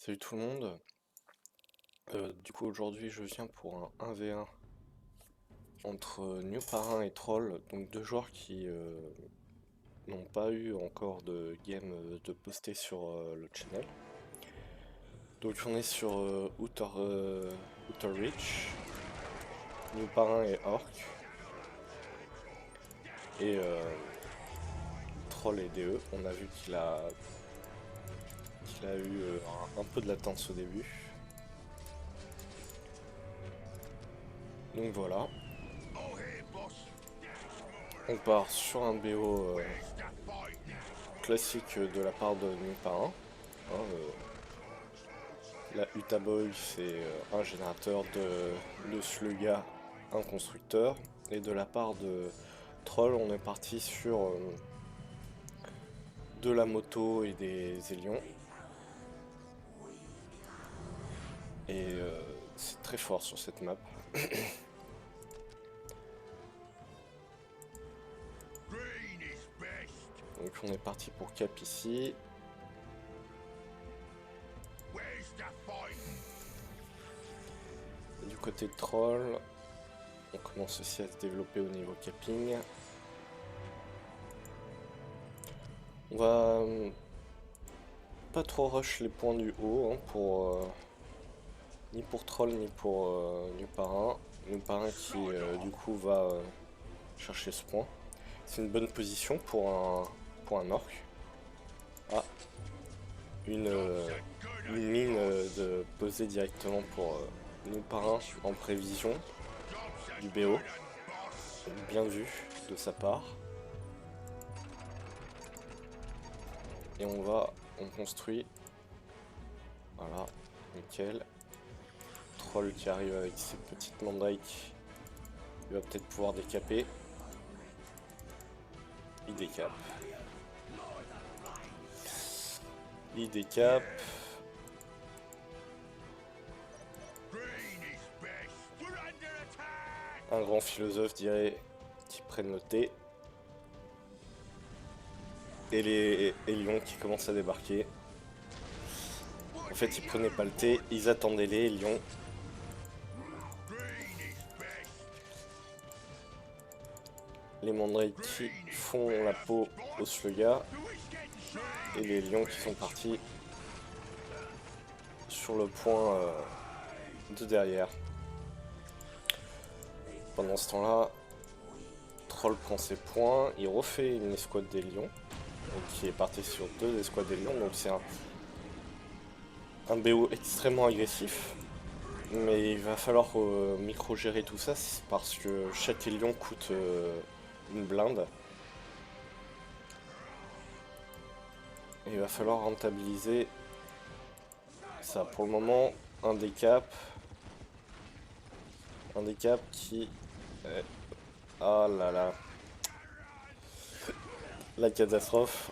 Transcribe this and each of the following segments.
Salut tout le monde. Du coup aujourd'hui je viens pour un 1v1 entre New Parrain et Troll, donc deux joueurs qui n'ont pas eu encore de game de poster sur le channel. Donc on est sur Outer Reach, New Parrain et Orc, et Troll et DE. On a vu qu'il a eu un peu de latence au début. Donc voilà. On part sur un BO classique de la part de New Parrain. La Utaboy, c'est un générateur de Slugga, un constructeur. Et de la part de Troll, on est parti sur de la moto et des Zélions. Et c'est très fort sur cette map. Donc on est parti pour cap ici. Du côté de Troll, on commence aussi à se développer au niveau capping. On va pas trop rush les points du haut hein, ni pour Troll ni pour New Parrain. New Parrain qui du coup va chercher ce point. C'est une bonne position pour un orc. Ah, une mine de poser directement pour New Parrain en prévision du BO. Bien vu de sa part. Et on construit. Voilà, nickel. Troll qui arrive avec ses petites mandrakes. Il va peut-être pouvoir décaper. Il décape. Il décape. Un grand philosophe dirait qu'ils prennent le thé. Et les lions qui commencent à débarquer. En fait, ils prenaient pas le thé, ils attendaient les lions. Les mandrakes qui font la peau au Slugga. Et les lions qui sont partis sur le point de derrière. Pendant ce temps-là, Troll prend ses points, il refait une escouade des lions, donc qui est parti sur 2 escouades des lions, donc c'est un BO extrêmement agressif. Mais il va falloir micro-gérer tout ça parce que chaque lion coûte une blinde. Et il va falloir rentabiliser ça. Pour le moment, un décap qui... Ah là là. La catastrophe.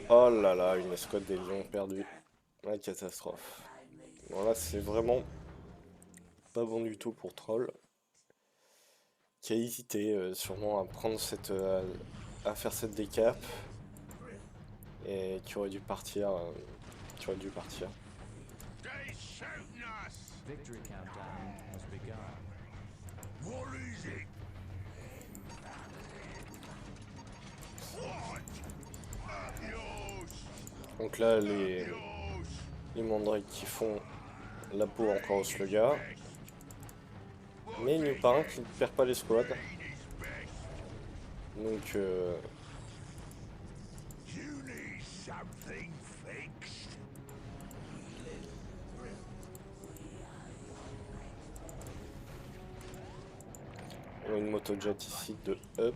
Oh là là, une escouade des lions perdue. La catastrophe. Bon là c'est vraiment pas bon du tout pour Troll. Qui a hésité sûrement à prendre à faire cette décap. Et qui aurait dû partir. Donc là les mandrakes qui font la peau encore au Slugga. Mais New Parrain qui ne perd pas l'escouade. Donc on a une motojet ici de up,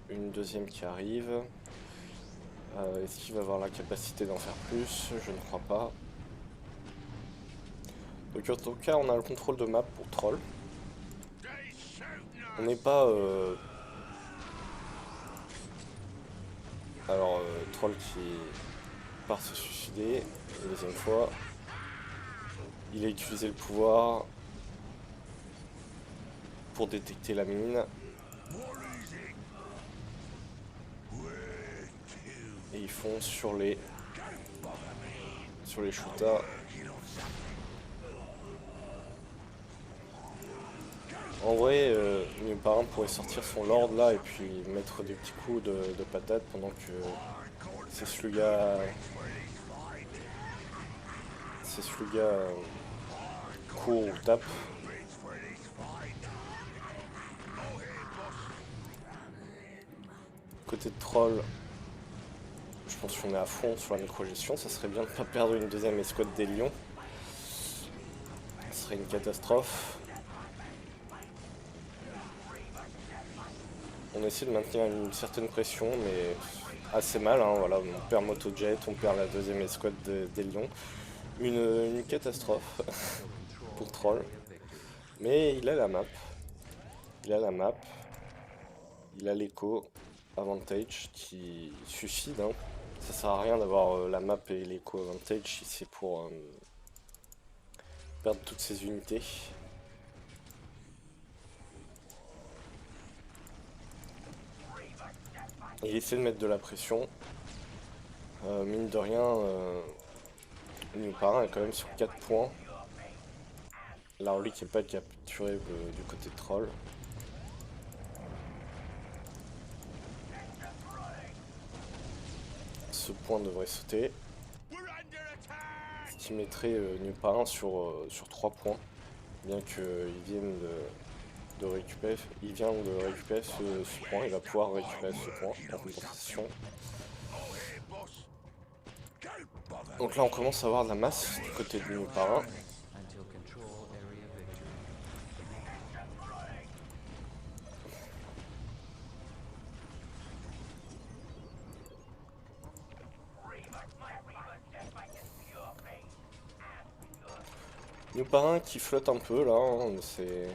une deuxième qui arrive. Est-ce qu'il va avoir la capacité d'en faire plus? Je ne crois pas. Donc en tout cas on a le contrôle de map pour Troll. On n'est pas... Alors Troll qui part se suicider, la deuxième fois. Il a utilisé le pouvoir pour détecter la mine. Et ils font sur sur les shootas. En vrai, New Parrain pourrait sortir son Lord là et puis mettre des petits coups de patate pendant que ces Slugas courent ou tapent. Côté de troll, je pense qu'on est à fond sur la micro-gestion. Ça serait bien de ne pas perdre une deuxième escouade des lions. Ce serait une catastrophe. On essaie de maintenir une certaine pression, mais assez mal. Hein, voilà, on perd Motojet, on perd la deuxième escouade des lions. Une catastrophe pour troll. Mais il a la map. Il a la map. Il a l'écho Advantage qui suffit. Hein. Ça sert à rien d'avoir la map et l'écho Advantage si c'est pour perdre toutes ces unités. Et il essaie de mettre de la pression. Mine de rien, New Parrain est quand même sur 4 points. La relique n'est pas capturée du côté de troll. Ce point devrait sauter. Ce qui mettrait New Parrain sur 3 points. Bien qu'il vienne de récupérer, ce point, il va pouvoir récupérer ce point en compensation. Donc là on commence à avoir de la masse du côté de New Parrain. New Parrain qui flotte un peu là, hein, c'est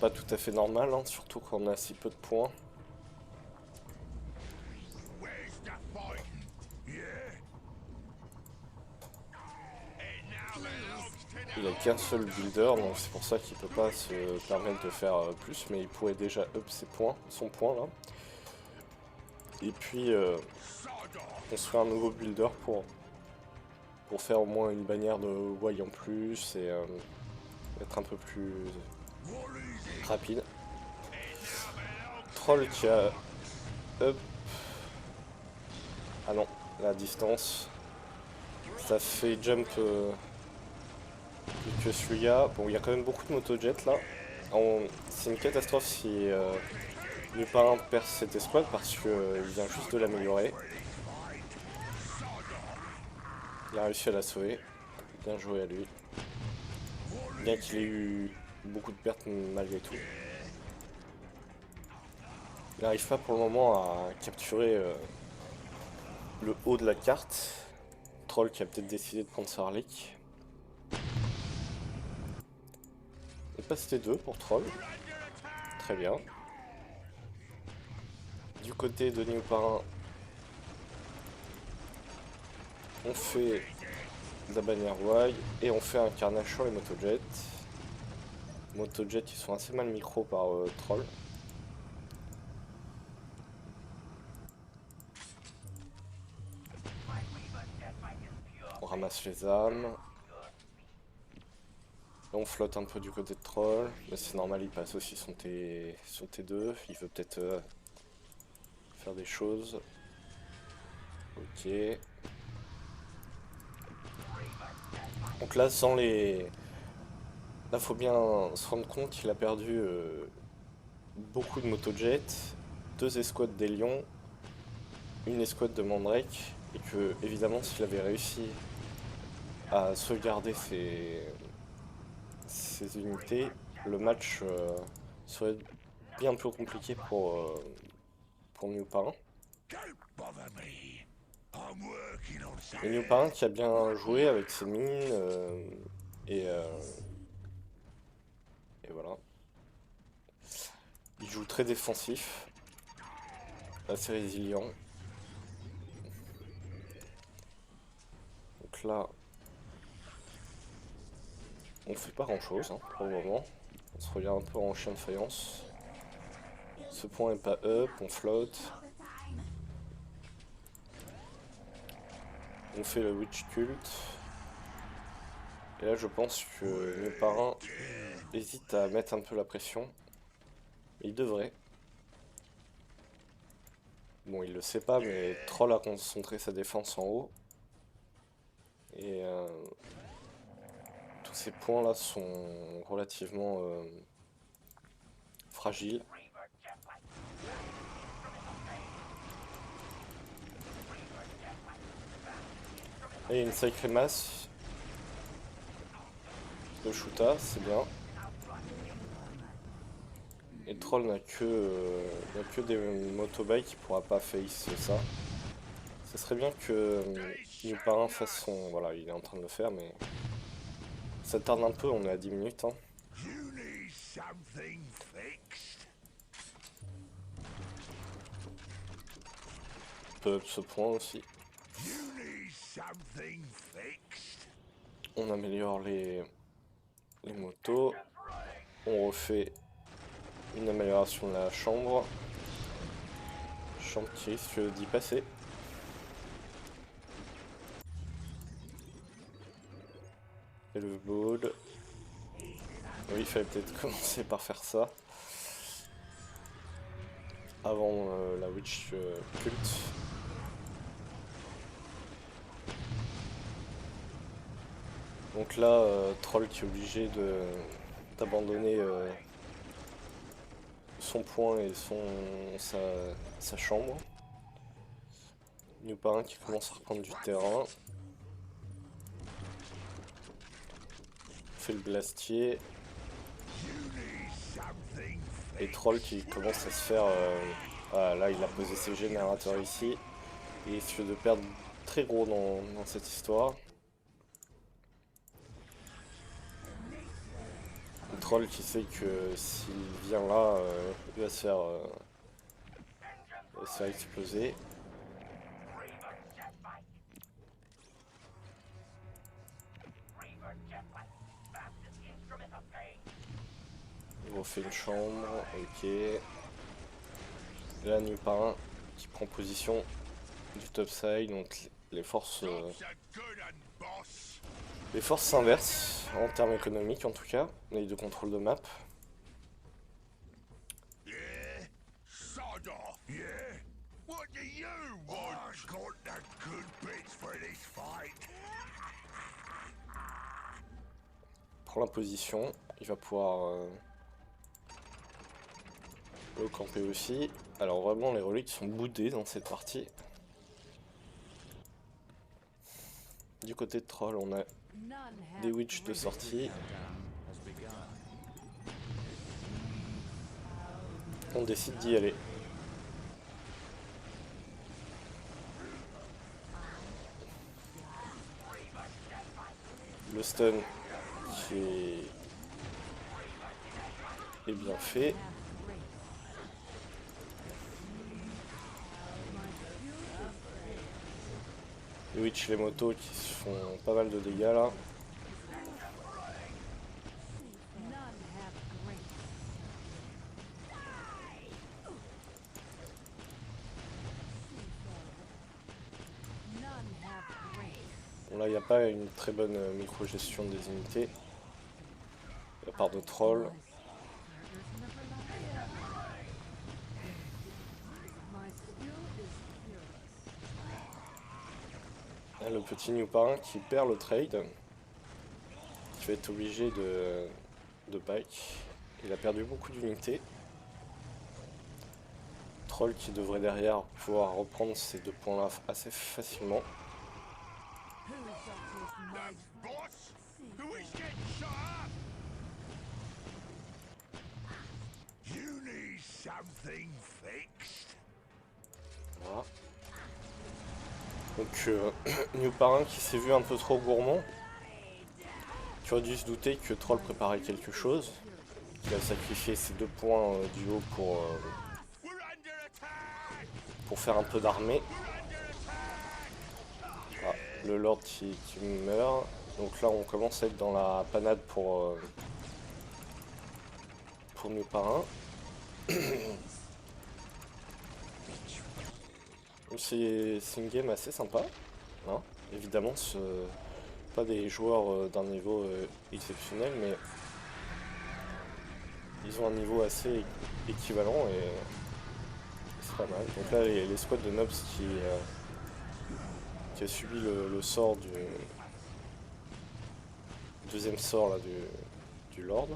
pas tout à fait normal, hein, surtout quand on a si peu de points. Il a qu'un seul builder, donc c'est pour ça qu'il peut pas se permettre de faire plus, mais il pourrait déjà up son point là. Et puis construire un nouveau builder pour faire au moins une bannière de Wai en plus et être un peu plus rapide. Troll qui a up. Ah non, la distance. Ça fait jump plus que celui-là. Bon, il y a quand même beaucoup de motojets là. C'est une catastrophe si New Parrain perd cette escouade parce qu'il vient juste de l'améliorer. Il a réussi à la sauver. Bien joué à lui. Bien qu'il ait eu beaucoup de pertes malgré tout. Il n'arrive pas pour le moment à capturer le haut de la carte. Troll qui a peut-être décidé de prendre sa relique. Capacité 2 pour Troll. Très bien. Du côté de New Parrain, on fait de la bannière Wai et on fait un carnage sur les motojets. Motojets ils sont assez mal micro par Troll. On ramasse les âmes. Là, on flotte un peu du côté de Troll, mais c'est normal, il passe aussi son T2, il veut peut-être faire des choses. Ok. Donc là, sans les... Là, faut bien se rendre compte qu'il a perdu beaucoup de motojets, 2 escouades des lions, une escouade de Mandrake, et que, évidemment, s'il avait réussi à sauvegarder ses unités, le match serait bien plus compliqué pour New Parrain. Et New Parrain qui a bien joué avec ses mines et voilà. Il joue très défensif, assez résilient. Donc là, on fait pas grand chose hein, pour le moment. On se regarde un peu en chien de faïence. Ce point n'est pas up, on flotte. On fait le Witch Cult. Et là je pense que mes parrains hésitent à mettre un peu la pression. Il devrait. Bon, il le sait pas, mais Troll a concentré sa défense en haut. Et tous ces points là sont relativement fragiles. Et il y a une sacrée masse de Shuta, c'est bien. Et Troll n'a que des motobikes, il pourra pas face ça. Ça serait bien que New Parrain fasse son... Voilà, il est en train de le faire, mais... Ça tarde un peu, on est à 10 minutes. Hein. On peut up ce point aussi. On améliore les motos. On refait une amélioration de la chambre. Chambre qui risque d'y passer. Et le ball. Oui, il fallait peut-être commencer par faire ça. Avant la Witch Cult. Donc là, Troll qui est obligé d'abandonner son point et sa chambre. New Parrain qui commence à reprendre du terrain. Fait le blastier. Et Troll qui commence à se faire... ah, là, il a posé ses générateurs ici. Et il risque de perdre très gros dans cette histoire. Le Troll qui sait que s'il vient là, il va se faire exploser. Il refait une chambre, ok. Et là, New Parrain qui prend position du topside, donc les forces s'inversent en termes économiques en tout cas, et de contrôle de map. Prend la position, il va pouvoir le camper aussi. Alors vraiment les reliques sont boudées dans cette partie. Du côté de Troll on a des witch de sortie. On décide d'y aller. Le stun qui est bien fait. Les witch, les motos qui se font pas mal de dégâts là. Bon, là il n'y a pas une très bonne micro-gestion des unités de la part de Troll. Là, le petit New Parrain qui perd le trade, qui va être obligé de bike. Il a perdu beaucoup d'unités. Troll qui devrait derrière pouvoir reprendre ces deux points là assez facilement. Voilà. Donc New Parrain qui s'est vu un peu trop gourmand, qui aurait dû se douter que Troll préparait quelque chose, qui a sacrifié ses deux points du haut pour faire un peu d'armée. Ah, le Lord qui meurt, donc là on commence à être dans la panade pour New Parrain. C'est une game assez sympa, hein. évidemment pas des joueurs d'un niveau exceptionnel, mais ils ont un niveau assez équivalent et c'est pas mal. Donc là, les squads de Nobs qui a subi le sort du deuxième sort là, du Lord.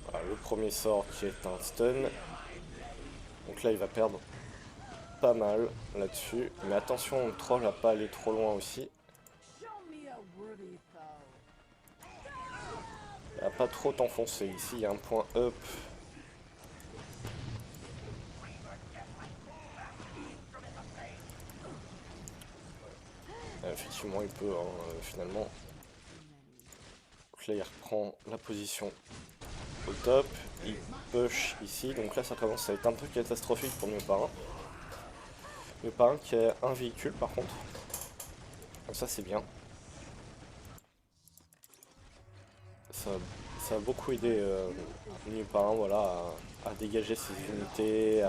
Voilà, le premier sort qui est un stun. Donc là, il va perdre pas mal là-dessus. Mais attention, le troll à pas aller trop loin aussi. À pas trop t'enfoncer. Ici, il y a un point up. Effectivement, il peut, hein, finalement. Donc là, il reprend la position au top. Il push ici. Donc là, ça commence à être un peu catastrophique pour Mioparin. Mioparin qui a un véhicule, par contre. Donc ça, c'est bien. Ça a beaucoup aidé Mioparin, voilà, à dégager ses unités.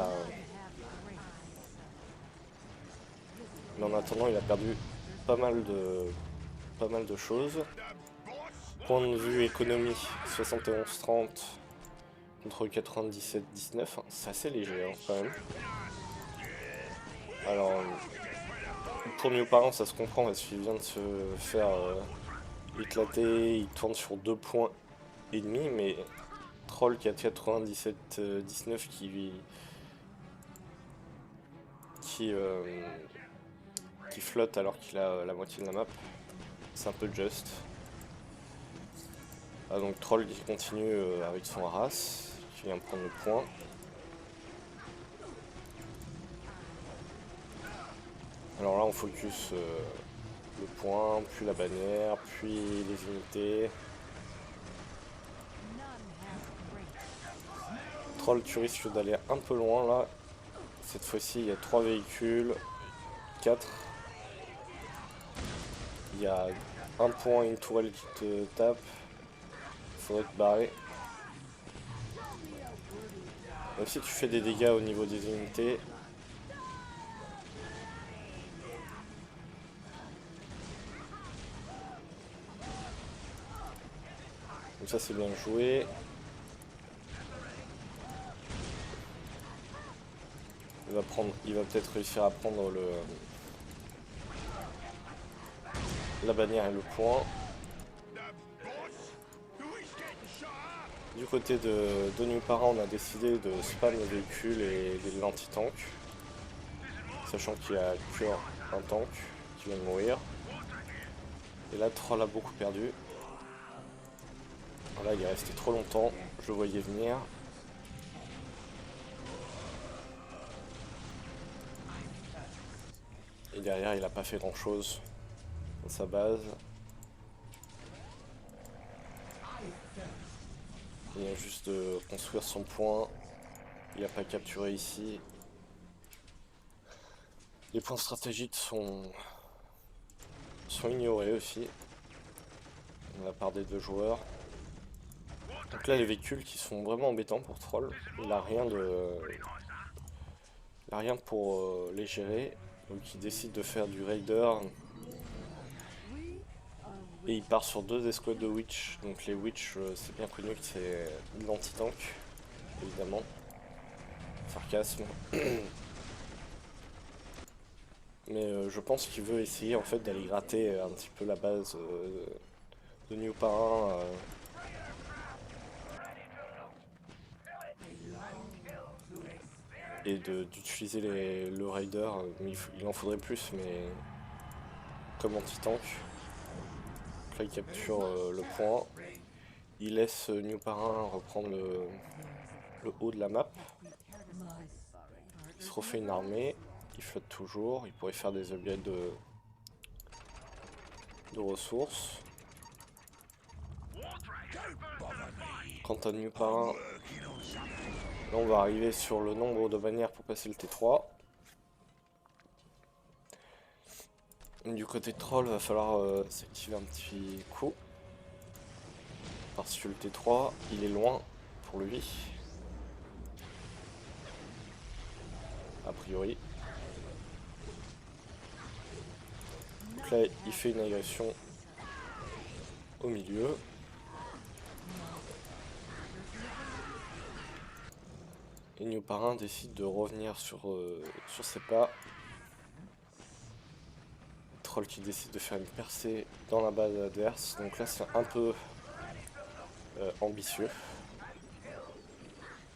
Mais en attendant, il a perdu pas mal de choses. Point de vue économie, 71-30 contre 97-19, c'est assez léger hein, quand même. Alors, pour Mioparin, ça se comprend parce qu'il vient de se faire éclater, il tourne sur 2 points et demi, mais Troll qui a 97-19 qui flotte alors qu'il a la moitié de la map, c'est un peu juste. Ah, donc Troll qui continue avec son Arras, qui vient prendre le point. Alors là on focus le point, puis la bannière, puis les unités. Troll, tu risques d'aller un peu loin là. Cette fois-ci il y a 3 véhicules, 4. Il y a un point et une tourelle qui te tape. Faudrait te barrer. Même si tu fais des dégâts au niveau des unités. Donc ça c'est bien joué. Il va peut-être réussir à prendre la bannière et le point. Du côté de Mioparin, on a décidé de spam le véhicule et l'anti-tank. Sachant qu'il y a que un tank qui vient de mourir. Et là, Troll a beaucoup perdu. Voilà, il est resté trop longtemps, je le voyais venir. Et derrière, il n'a pas fait grand chose dans sa base. Il vient juste de construire son point. Il n'a pas capturé ici. Les points stratégiques sont ignorés aussi de la part des deux joueurs. Donc là les véhicules qui sont vraiment embêtants pour Troll. Il a rien pour les gérer. Donc il décide de faire du Raider. Et il part sur 2 escouades de Witch. Donc les Witch, c'est bien connu que c'est l'anti-tank, évidemment. Sarcasme. Mais je pense qu'il veut essayer en fait d'aller gratter un petit peu la base de Mioparin. Et d'utiliser le Raider. Il en faudrait plus, mais comme anti-tank. Là il capture le point. Il laisse Mioparin reprendre le haut de la map. Il se refait une armée. Il flotte toujours. Il pourrait faire des upgrades de ressources. Quant à Mioparin, là on va arriver sur le nombre de bannières pour passer le T3. Du côté de Troll, va falloir s'activer un petit coup. Parce que le T3, il est loin pour lui. A priori. Donc là, il fait une agression au milieu. Et New Parrain décide de revenir sur ses pas. Troll qui décide de faire une percée dans la base adverse. Donc là, c'est un peu ambitieux.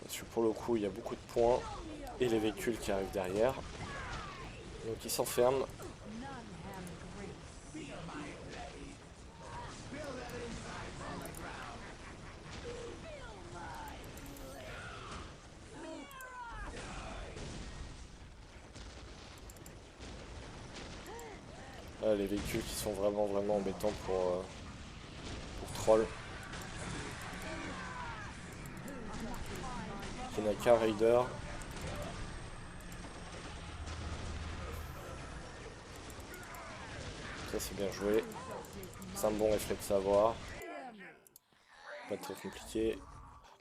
Parce que pour le coup, il y a beaucoup de points. Et les véhicules qui arrivent derrière. Donc il s'enferme. Les véhicules qui sont vraiment embêtants pour Troll. Qui n'a qu'un Raider. Ça c'est bien joué. C'est un bon réflexe à avoir. Pas très compliqué.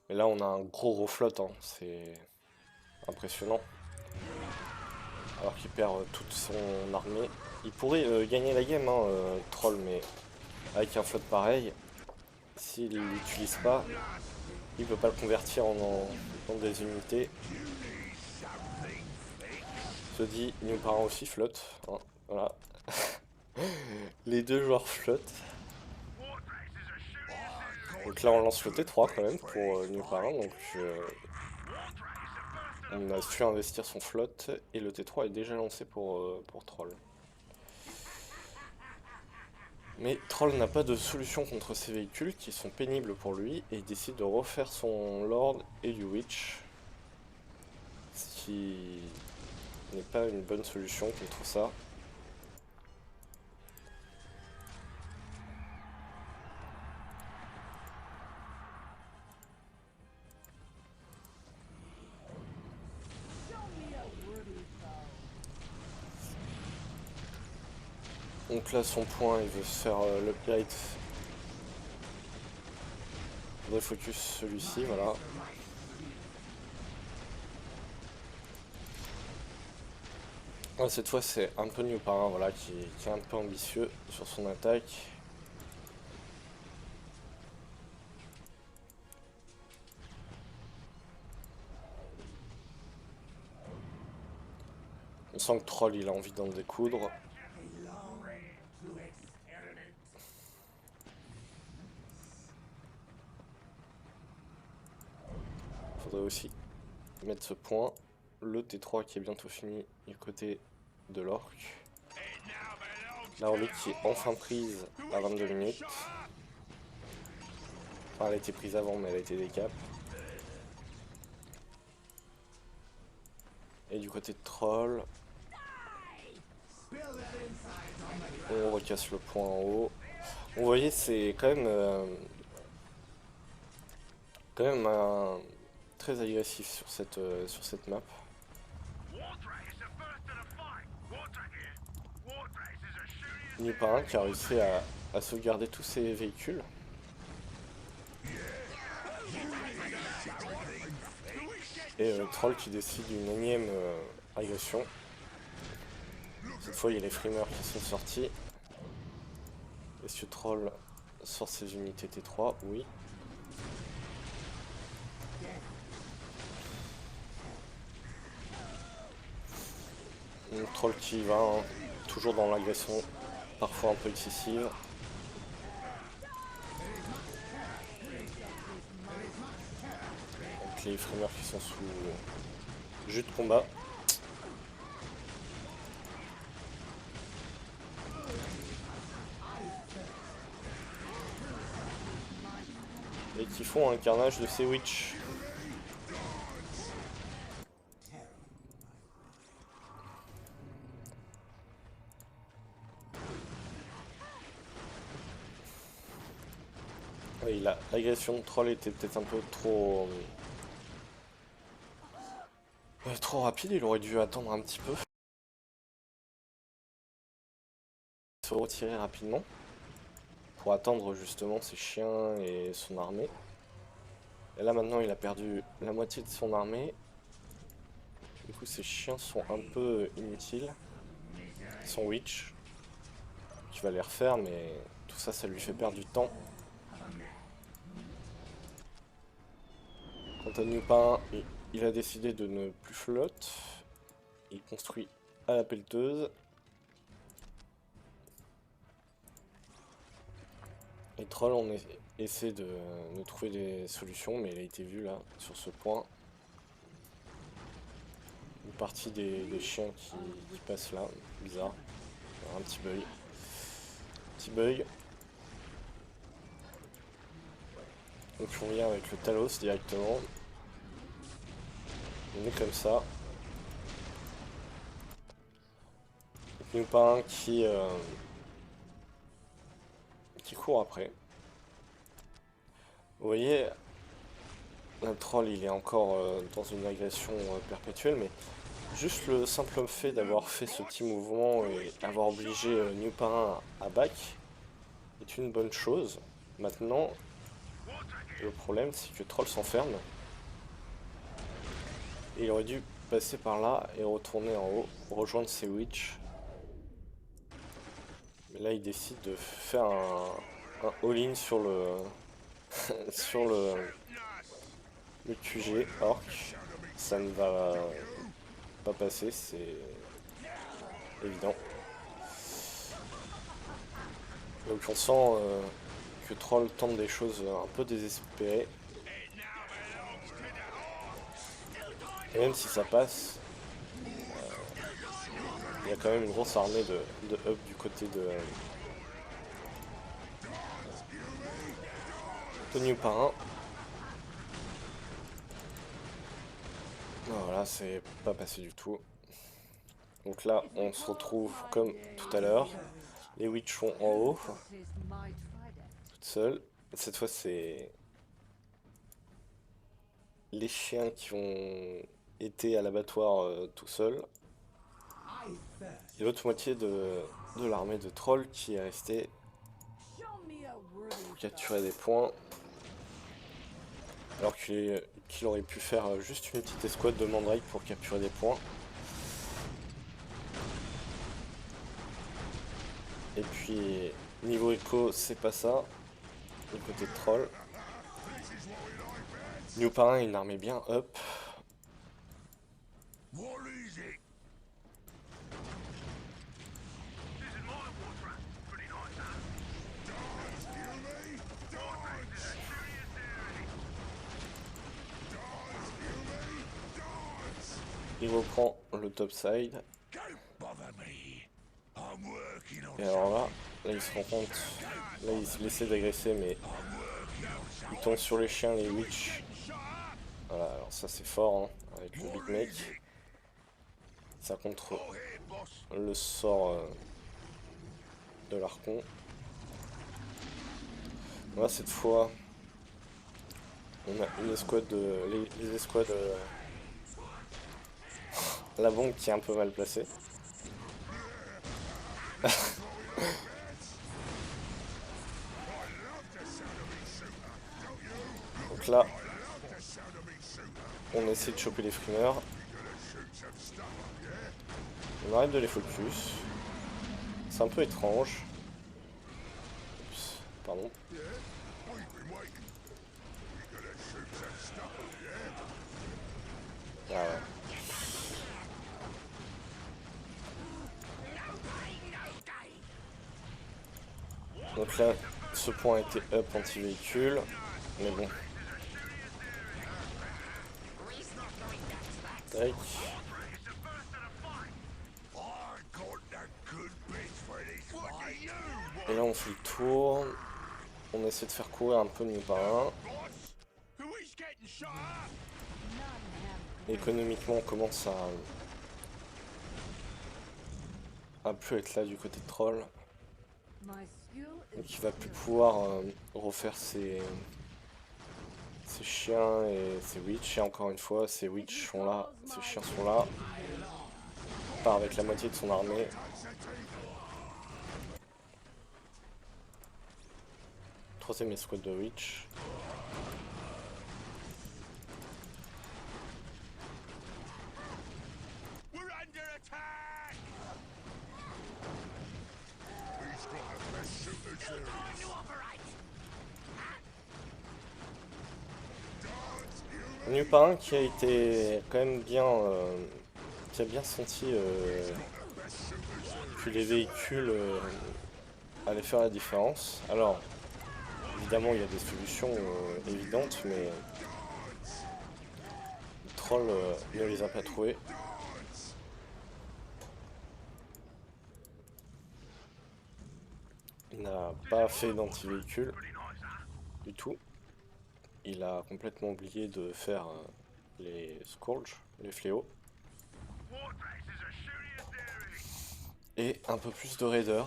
Mais là on a un gros flotte, hein. C'est impressionnant. Alors qu'il perd toute son armée. Il pourrait gagner la game, hein, Troll, mais avec un flotte pareil, s'il l'utilise pas, il peut pas le convertir en des unités. Se dit, New Parrain aussi flotte, hein, voilà. Les deux joueurs flottent. Donc là on lance le T3 quand même pour New Parrain, donc on a su investir son flotte et le T3 est déjà lancé pour Troll. Mais Troll n'a pas de solution contre ces véhicules qui sont pénibles pour lui et il décide de refaire son Lord et du Witch. Ce qui n'est pas une bonne solution contre ça. Donc là son point il veut se faire l'upgrade. Il faudrait focus celui-ci, voilà. Ouais, cette fois c'est un peu New Parrain, voilà, qui est un peu ambitieux sur son attaque. On sent que Troll il a envie d'en découdre. Faudrait aussi mettre ce point. Le T3 qui est bientôt fini du côté de l'orc. La relique qui est enfin prise à 22 minutes. Enfin, elle a été prise avant, mais elle a été décap. Et du côté de Troll, on recasse le point en haut. Vous voyez, c'est quand même très agressif sur cette map. New Parrain qui a réussi à sauvegarder tous ses véhicules. Et Troll qui décide une énième agression. Cette fois il y a les frimeurs qui sont sortis. Est-ce que Troll sort ses unités T3? Oui. Donc, Troll qui va, hein, toujours dans l'agression, parfois un peu excessive. Donc les frimeurs qui sont sous jus de combat. Et qui font un carnage de ces witch. Oui, l'agression de Troll était peut-être un peu trop rapide, il aurait dû attendre un petit peu. Se retirer rapidement. Pour attendre justement ses chiens et son armée. Et là maintenant il a perdu la moitié de son armée. Du coup ses chiens sont un peu inutiles. Son witch qui va les refaire, mais tout ça, ça lui fait perdre du temps. Quant à Newpin, il a décidé de ne plus flotte. Il construit à la pelleteuse. Et Troll, on essaie de trouver des solutions, mais il a été vu là, sur ce point. Une partie des chiens qui passent là, bizarre. Un petit bug. Petit bug. Donc on vient avec le Talos directement. On est comme ça. Newpin qui court après. Vous voyez, le troll il est encore dans une agression perpétuelle, mais juste le simple fait d'avoir fait ce petit mouvement et avoir obligé Newpin à back est une bonne chose. Maintenant, le problème c'est que Troll s'enferme. Et il aurait dû passer par là et retourner en haut, rejoindre ses witch. Mais là il décide de faire un all-in sur le sur le QG orc. Ça ne va pas passer, c'est évident. Donc on sent que Troll tente des choses un peu désespérées. Et même si ça passe, il y a quand même une grosse armée de up du côté de Newpin. Voilà, c'est pas passé du tout. Donc là, on se retrouve comme tout à l'heure. Les witch sont en haut, toutes seules. Cette fois, c'est les chiens qui ont été à l'abattoir tout seuls. Et l'autre moitié de l'armée de trolls qui est restée pour capturer des points. Alors qu'il aurait pu faire juste une petite escouade de Mandrake pour capturer des points. Et puis, niveau écho, c'est pas ça. Du côté de troll. Newpin a une armée bien up. Il reprend le top side. Et alors là il se rend compte, là il se laissait d'agresser mais il tombe sur les chiens, les witch. Voilà, alors ça c'est fort hein, avec le big mec. Ça contre le sort de l'Archon. Là cette fois on a une escouade de. Les escouades. La bombe qui est un peu mal placée. Donc là, on essaie de choper les frimeurs. On arrête de les focus. C'est un peu étrange. Oups, pardon. Ah ouais. Donc là, ce point était up anti-véhicule, mais bon. Tac. Et là on fait le tour. On essaie de faire courir un peu Newpin. Économiquement on commence à plus être là du côté de troll. Donc il va plus pouvoir refaire ses chiens et ses witch. Et encore une fois, ses witch sont là, ses chiens sont là. Il part avec la moitié de son armée. Troisième escouade de witch. New Parrain qui a été quand même bien, qui a bien senti que les véhicules allaient faire la différence. Alors, évidemment, il y a des solutions évidentes, mais le troll ne les a pas trouvées. Il n'a pas fait d'anti-véhicule du tout. Il a complètement oublié de faire les Scourge, les fléaux. Et un peu plus de Raider.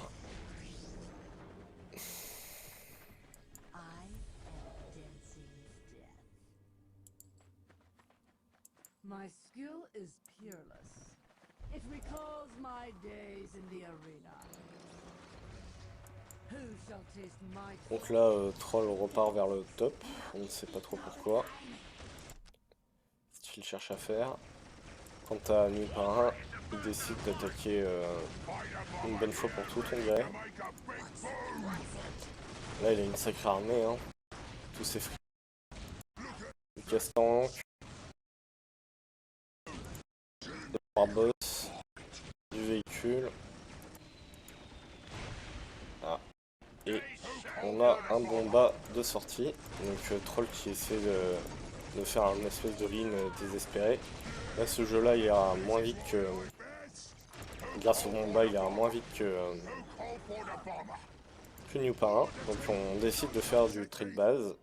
My skill is peerless. It recalls my days in the arena. Who shall taste my Donc là, Troll repart vers le top. On ne sait pas trop pourquoi. Ce qu'il cherche à faire. Quant à New Parrain, il décide d'attaquer une bonne fois pour toutes, on dirait. Là, il a une sacrée armée, hein. Tous ses frics. Du casse-tank. Des boss. Du véhicule. Ah. Et on a un bomba de sortie. Donc Troll qui essaie de faire une espèce de ligne désespérée. Là, ce jeu-là, il ira moins vite que... Grâce au bomba, il ira moins vite que New Parrain. Donc on décide de faire du trade base.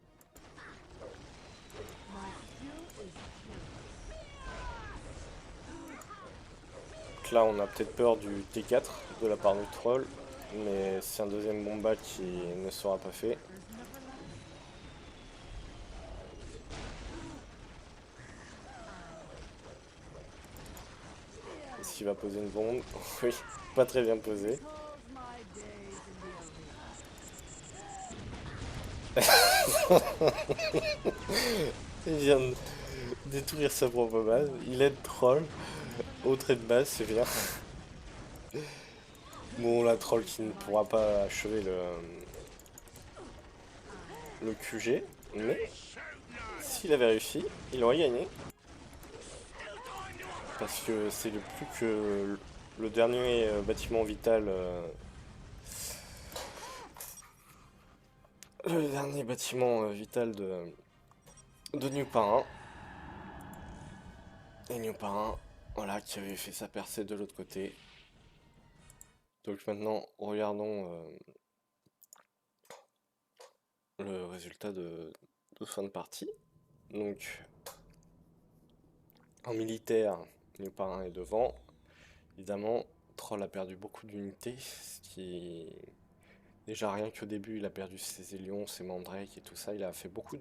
Donc là, on a peut-être peur du T4 de la part du troll. Mais c'est un deuxième bomba qui ne sera pas fait. Est-ce qu'il va poser une bombe? Oui, pas très bien posé. Il vient de détruire sa propre base. Il aide troll au trait de base, c'est bien. Bon, la troll qui ne pourra pas achever le QG, mais s'il avait réussi, il aurait gagné. Parce que c'est le plus que le dernier bâtiment vital. Le dernier bâtiment vital de New Parrain. Et New Parrain, voilà, qui avait fait sa percée de l'autre côté. Donc maintenant, regardons le résultat de fin de partie. Donc, en militaire, New Parrain est devant. Évidemment, Troll a perdu beaucoup d'unités, ce qui... Déjà rien qu'au début, il a perdu ses Hélions, ses Mandrakes et tout ça. Il a fait beaucoup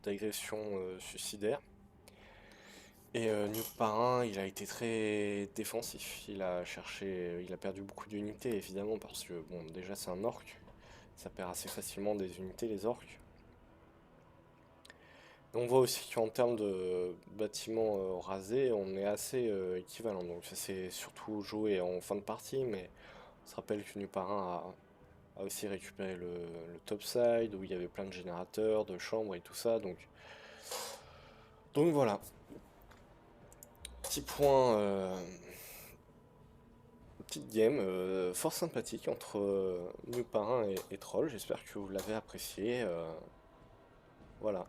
d'agressions suicidaires. Et New Parrain, il a été très défensif. Il a cherché, il a perdu beaucoup d'unités évidemment parce que bon, déjà c'est un orc, ça perd assez facilement des unités les orques. Et on voit aussi qu'en termes de bâtiments rasés, on est assez équivalent. Donc ça s'est surtout joué en fin de partie, mais on se rappelle que New Parrain a aussi récupéré le topside où il y avait plein de générateurs, de chambres et tout ça. Donc voilà. Petit point, petite game fort sympathique entre New Parrain et Troll. J'espère que vous l'avez apprécié. Voilà.